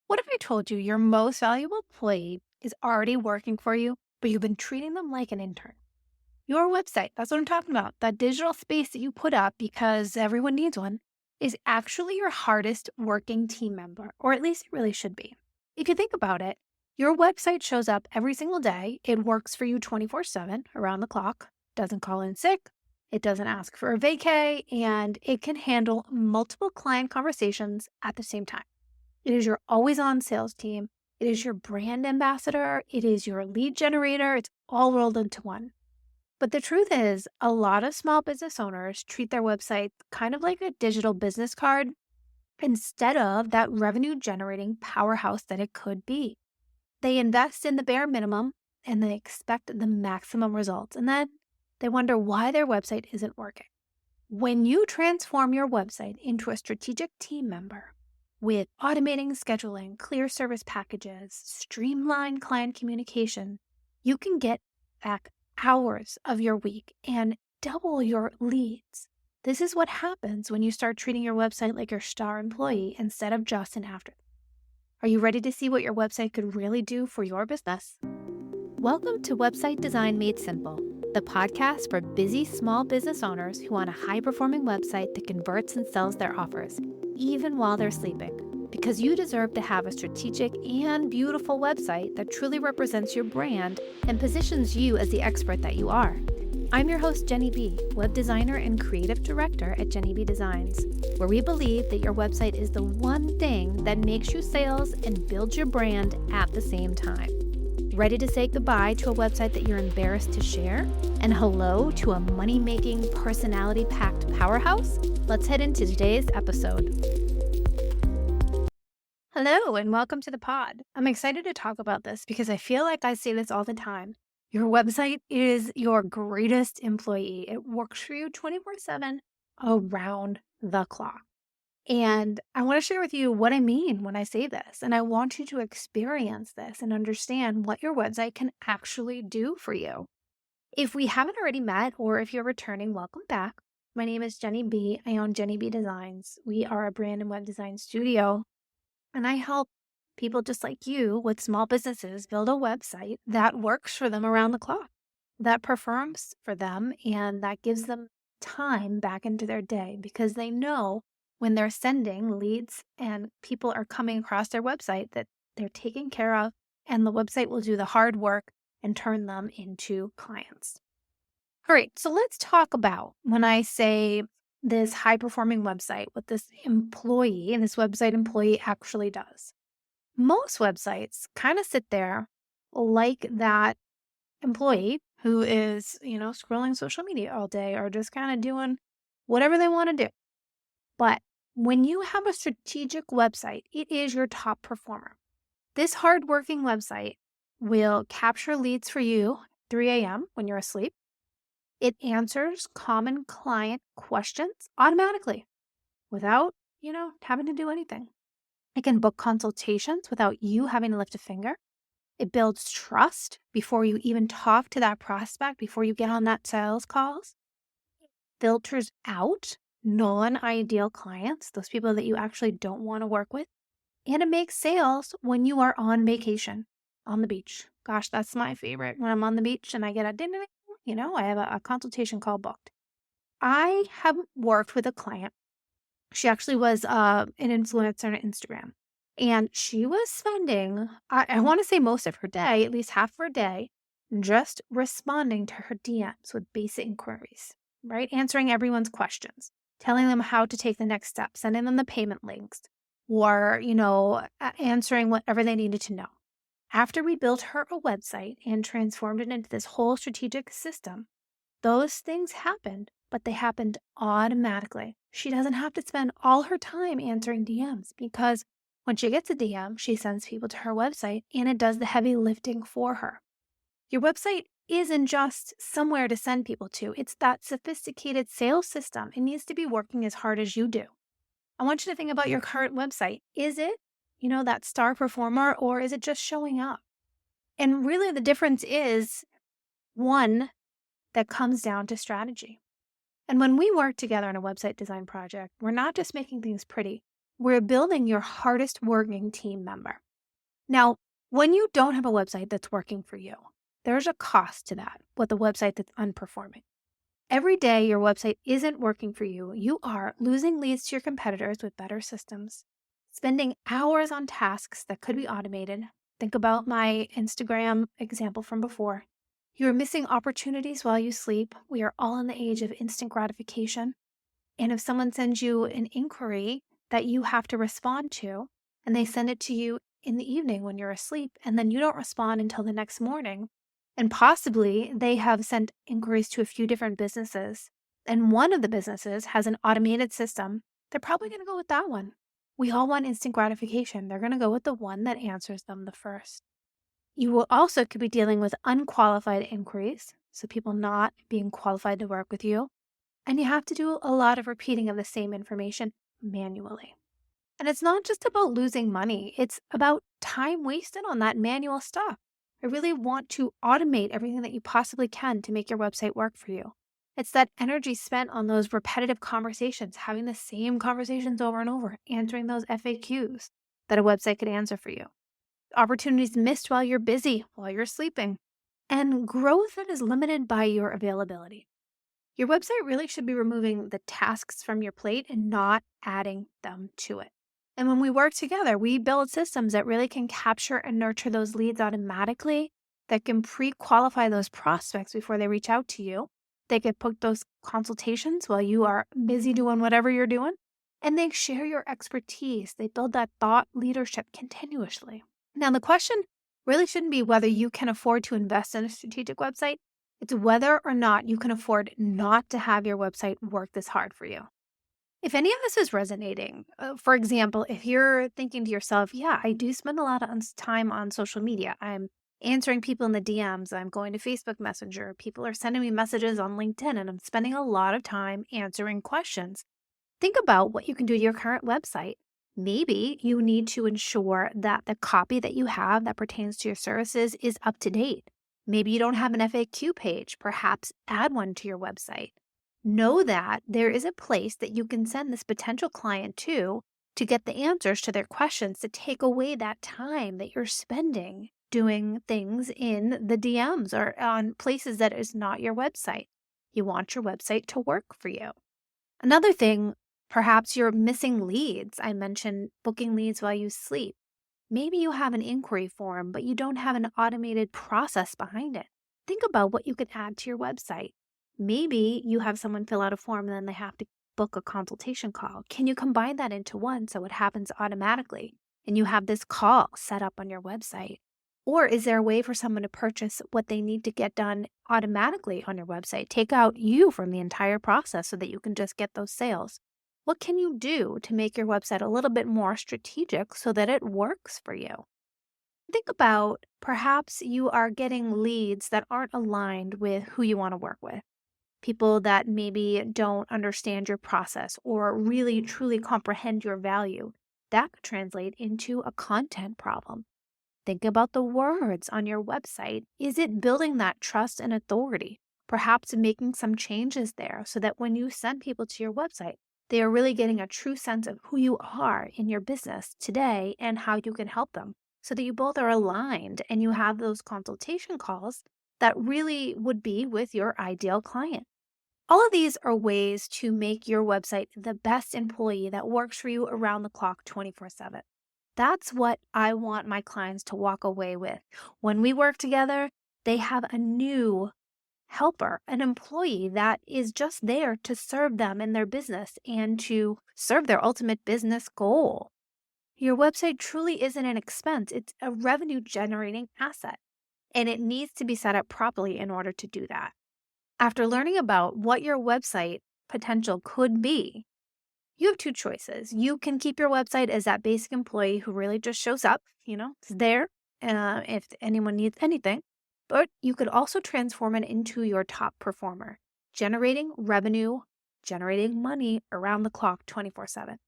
What if I told you your most valuable employee is already working for you, but you've been treating them like an intern? Your website, that's what I'm talking about. That digital space that you put up because everyone needs one, is actually your hardest working team member, or at least it really should be. If you think about it, your website shows up every single day. It works for you 24/7 around the clock, doesn't call in sick, it doesn't ask for a vacay, and it can handle multiple client conversations at the same time. It is your always on sales team. It is your brand ambassador. It is your lead generator. It's all rolled into one. But the truth is, a lot of small business owners treat their website kind of like a digital business card instead of that revenue generating powerhouse that it could be. They invest in the bare minimum and they expect the maximum results. And then they wonder why their website isn't working. When you transform your website into a strategic team member with automating scheduling, clear service packages, streamlined client communication, you can get back hours of your week and double your leads. This is what happens when you start treating your website like your star employee instead of just an afterthought. Are you ready to see what your website could really do for your business? Welcome to Website Design Made Simple, the podcast for busy small business owners who want a high-performing website that converts and sells their offers, even while they're sleeping. Because you deserve to have a strategic and beautiful website that truly represents your brand and positions you as the expert that you are. I'm your host, Jenny B., web designer and creative director at Jenny B Designs, where we believe that your website is the one thing that makes you sales and builds your brand at the same time. Ready to say goodbye to a website that you're embarrassed to share? And hello to a money-making, personality-packed powerhouse? Let's head into today's episode. Hello, and welcome to the pod. I'm excited to talk about this because I feel like I say this all the time. Your website is your greatest employee. It works for you 24/7 around the clock. And I want to share with you what I mean when I say this. And I want you to experience this and understand what your website can actually do for you. If we haven't already met, or if you're returning, welcome back. My name is Jenny B. I own Jenny B Designs. We are a brand and web design studio, and I help people just like you with small businesses build a website that works for them around the clock, that performs for them, and that gives them time back into their day because they know when they're sending leads and people are coming across their website that they're taken care of, and the website will do the hard work and turn them into clients. All right, so let's talk about when I say this high performing website, what this employee and this website employee actually does. Most websites kind of sit there like that employee who is, scrolling social media all day or just kind of doing whatever they want to do. But when you have a strategic website, it is your top performer. This hardworking website will capture leads for you 3 a.m. when you're asleep. It answers common client questions automatically without, having to do anything. It can book consultations without you having to lift a finger. It builds trust before you even talk to that prospect, before you get on that sales calls. Filters out non-ideal clients, those people that you actually don't want to work with. And it makes sales when you are on vacation, on the beach. Gosh, that's my favorite. When I'm on the beach and I get a ding, ding, ding, I have a consultation call booked. I have worked with a client. She actually was an influencer on Instagram. And she was spending, I want to say most of her day, at least half of her day, just responding to her DMs with basic inquiries, right? Answering everyone's questions, telling them how to take the next step, sending them the payment links, or, answering whatever they needed to know. After we built her a website and transformed it into this whole strategic system, those things happened, but they happened automatically. She doesn't have to spend all her time answering DMs because when she gets a DM, she sends people to her website and it does the heavy lifting for her. Your website isn't just somewhere to send people to. It's that sophisticated sales system. It needs to be working as hard as you do. I want you to think about your current website. Is it, that star performer, or is it just showing up? And really the difference is one that comes down to strategy. And when we work together on a website design project, we're not just making things pretty. We're building your hardest working team member. Now, when you don't have a website that's working for you, there's a cost to that with a website that's unperforming. Every day your website isn't working for you, you are losing leads to your competitors with better systems, spending hours on tasks that could be automated. Think about my Instagram example from before. You're missing opportunities while you sleep. We are all in the age of instant gratification. And if someone sends you an inquiry that you have to respond to, and they send it to you in the evening when you're asleep, and then you don't respond until the next morning, and possibly they have sent inquiries to a few different businesses, and one of the businesses has an automated system, they're probably going to go with that one. We all want instant gratification. They're going to go with the one that answers them the first. You will also could be dealing with unqualified inquiries, so people not being qualified to work with you. And you have to do a lot of repeating of the same information manually. And it's not just about losing money, it's about time wasted on that manual stuff. I really want to automate everything that you possibly can to make your website work for you. It's that energy spent on those repetitive conversations, having the same conversations over and over, answering those FAQs that a website could answer for you. Opportunities missed while you're busy, while you're sleeping, and growth that is limited by your availability. Your website really should be removing the tasks from your plate and not adding them to it. And when we work together, we build systems that really can capture and nurture those leads automatically, that can pre-qualify those prospects before they reach out to you. They can put those consultations while you are busy doing whatever you're doing, and they share your expertise. They build that thought leadership continuously. Now, the question really shouldn't be whether you can afford to invest in a strategic website. It's whether or not you can afford not to have your website work this hard for you. If any of this is resonating, for example, if you're thinking to yourself, yeah, I do spend a lot of time on social media. I'm answering people in the DMs. I'm going to Facebook Messenger. People are sending me messages on LinkedIn, and I'm spending a lot of time answering questions. Think about what you can do to your current website. Maybe you need to ensure that the copy that you have that pertains to your services is up to date. Maybe you don't have an FAQ page. Perhaps add one to your website. Know that there is a place that you can send this potential client to get the answers to their questions, to take away that time that you're spending doing things in the DMs or on places that is not your website. You want your website to work for you. Another thing, perhaps you're missing leads. I mentioned booking leads while you sleep. Maybe you have an inquiry form, but you don't have an automated process behind it. Think about what you could add to your website. Maybe you have someone fill out a form and then they have to book a consultation call. Can you combine that into one so it happens automatically and you have this call set up on your website? Or is there a way for someone to purchase what they need to get done automatically on your website? Take out you from the entire process so that you can just get those sales. What can you do to make your website a little bit more strategic so that it works for you? Think about perhaps you are getting leads that aren't aligned with who you want to work with. People that maybe don't understand your process or really truly comprehend your value. That could translate into a content problem. Think about the words on your website. Is it building that trust and authority? Perhaps making some changes there so that when you send people to your website, they are really getting a true sense of who you are in your business today and how you can help them so that you both are aligned and you have those consultation calls that really would be with your ideal client. All of these are ways to make your website the best employee that works for you around the clock 24/7. That's what I want my clients to walk away with. When we work together, they have a new helper, an employee that is just there to serve them in their business and to serve their ultimate business goal. Your website truly isn't an expense, it's a revenue generating asset, and it needs to be set up properly in order to do that. After learning about what your website potential could be, you have two choices. You can keep your website as that basic employee who really just shows up, is there if anyone needs anything. But you could also transform it into your top performer, generating revenue, generating money around the clock 24/7.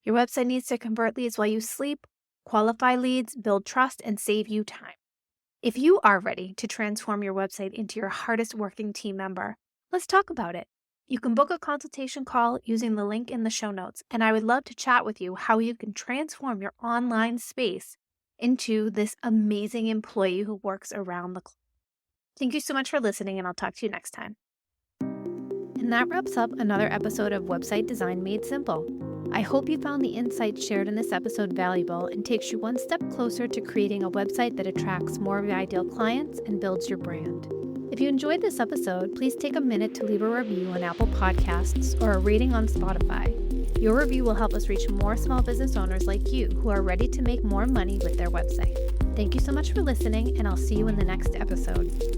Your website needs to convert leads while you sleep, qualify leads, build trust, and save you time. If you are ready to transform your website into your hardest working team member, let's talk about it. You can book a consultation call using the link in the show notes, and I would love to chat with you how you can transform your online space into this amazing employee who works around the clock. Thank you so much for listening, and I'll talk to you next time. And that wraps up another episode of Website Design Made Simple. I hope you found the insights shared in this episode valuable and takes you one step closer to creating a website that attracts more of your ideal clients and builds your brand. If you enjoyed this episode, please take a minute to leave a review on Apple Podcasts or a rating on Spotify. Your review will help us reach more small business owners like you who are ready to make more money with their website. Thank you so much for listening, and I'll see you in the next episode.